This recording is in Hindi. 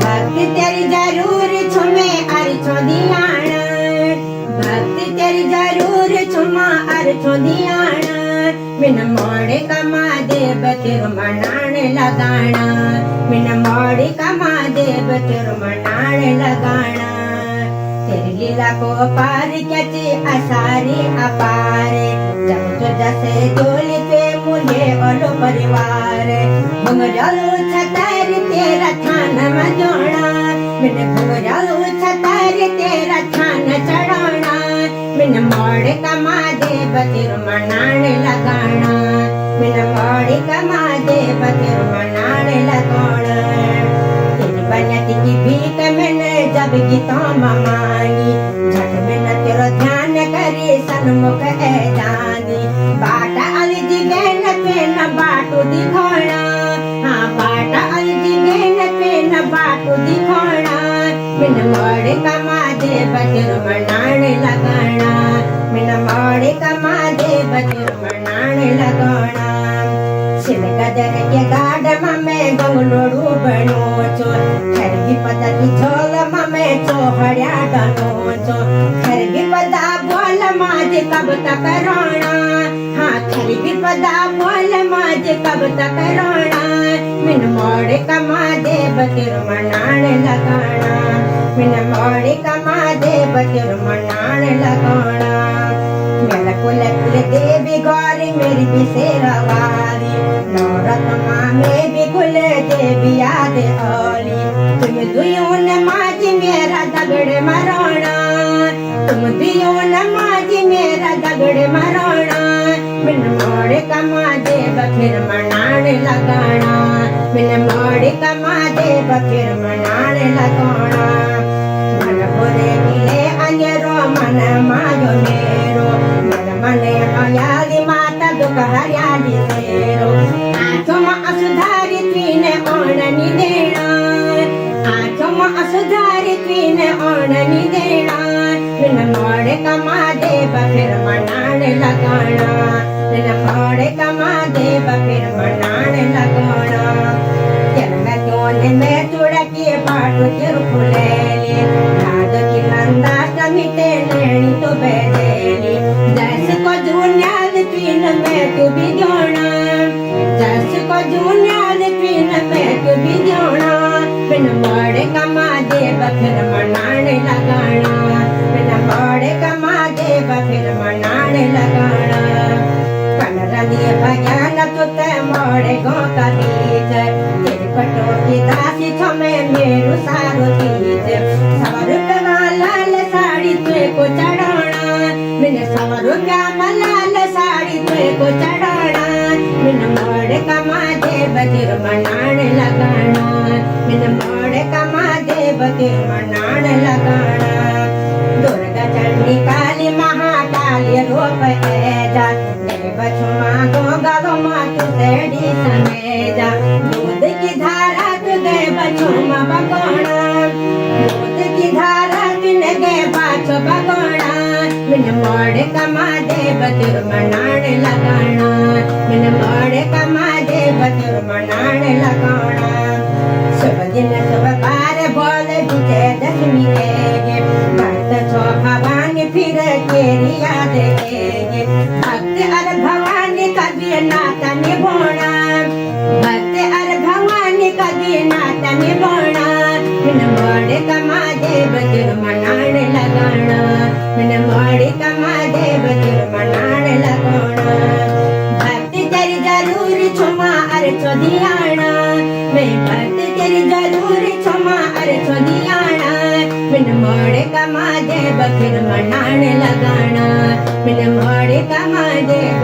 भक्ति तेरी जरूर छुमे अर छोदियाना, भक्ति तेरी जरूर छुमा अर छोदियाना, बिन मोड़े कमा देव तेरु मनाने लगाना, बिन मोड़े कमा देव तेरु मनाने लगाना। तेरी लीला को पार कैसे असारे अपारे, जब तो जैसे जोली पे मुझे और परिवार, घुंघरालू छतर तेरा थान मजोड़ा, बिन घुंघरालू छतर तेरा थान चढ़ाना, बिन मोड़े कमा देव तेरु मनाने लगाना, बिन मोड़े कमा देव तेरु मनाने लगाना। तेरी बनती की भीख मैंने जब गीतों मांगी, झट में न तेरा ध्यान करे सन्मुख है जानी, बाटा अलजी गैन पे न बाटू दिखोना, हाँ बाटा अलजी गैन पे न बाटू दिखोना, बिन मोड़े कमा देव तेरु मनाने लगाना, बिन मोड़े कमा देव तेरु मनाने लगाना। शिल गजर के गाड ममे गंगलोड़ू बनो चो, खर भी पता की झोल ममे चोहड़िया डनो चो, खर भी पता बोल माज कब तक रोना, हाँ खर भी पता बोल माज कब तक रोना, बिन मोड़े कमा देव तेरु मनाने लगाना, बिन मोड़े कमा देव तेरु मनाने लगाना। मेरा कुल कुल देवी गौरी मेरी बिसेरा वाली, नौरत्न में भी कुल देवी याद ओली, तुम दुयों न माजी मेरा दगड़ मरोना, तुम दुयों न माजी मेरा दगड़ मरोना, बिन मोड़े कमा देव फिर मनाने लगाना, बिन मोड़े कमा देव फिर मनाने लगाना। मन बुरे मिले अंजरो मन मायो मेरो, मन मने हयाली माता दुख हरियाली तेरो, आँखों में असुधारी त्वीने ओणनी देना, आँखों में असुधारी त्वीने ओणनी देना, बिन मोड़े कमा देव फिर मनाने लगाना, बिन मोड़े कमा देव फिर मनाने लगाना। तेरे में तुड़की पाटू तेरु फुलेली, राज की नंदाष्टमी ते लेनी तो बेदेली, जैसे को जून्याल त्वीन में तू भी जोना, जैसे को जून्याल त्वीन में तू भी जोना, बिन मोड़े कमा देव फिर मनाने लगाना, बिन मोड़े कमा देव फिर मनाने लगाना। कनरनी भजन तुते मोड़े गो का बीच, तेरी पटो की दासी छमे मेरू सारो तीज, सवर पे लाल साड़ी तुए को चढ़ाना, बिन सवर पे लाल साड़ी तुए को चढ़ाना, बिन मोड़े कमा देव तेरु मनाने लगाना, बिन मोड़े कमा देव तेरु मनाने लगाना। दुर्गा चंडी काली महाकाली रूप ऐजा, देव छुमा गो गो मातु तेरी समेजा, दूध की धारा तु गए बछुमा बगोना, दूध की धारा तुन गए बाछो बगोना, बिन मोड़े कमा देव तेरु मनाने लगाना, बिन मोड़े कमा देव तेरु मनाने लगाना। शुभ दिन शुभ बार बोले तुझे दशमी देगे, भक्त छो भवानी फिर तेरी याद देगे, भक्त अर भवानी कभी नाता निभाना, भक्त अर भवानी कभी नाता निभाना, बिन मोड़े कमा देव तेरु मनाने लगाना, बिन मोड़े कमा देव तेरु मनाने लगाना। भक्ति तेरी जरूर छुमा अर छोदियाना, मैं भक्ति तेरी जरूर छुमा अर छोदियाना, बिन मोड़े कमा देव फिर मनाने लगाना, बिन मोड़े कमा देव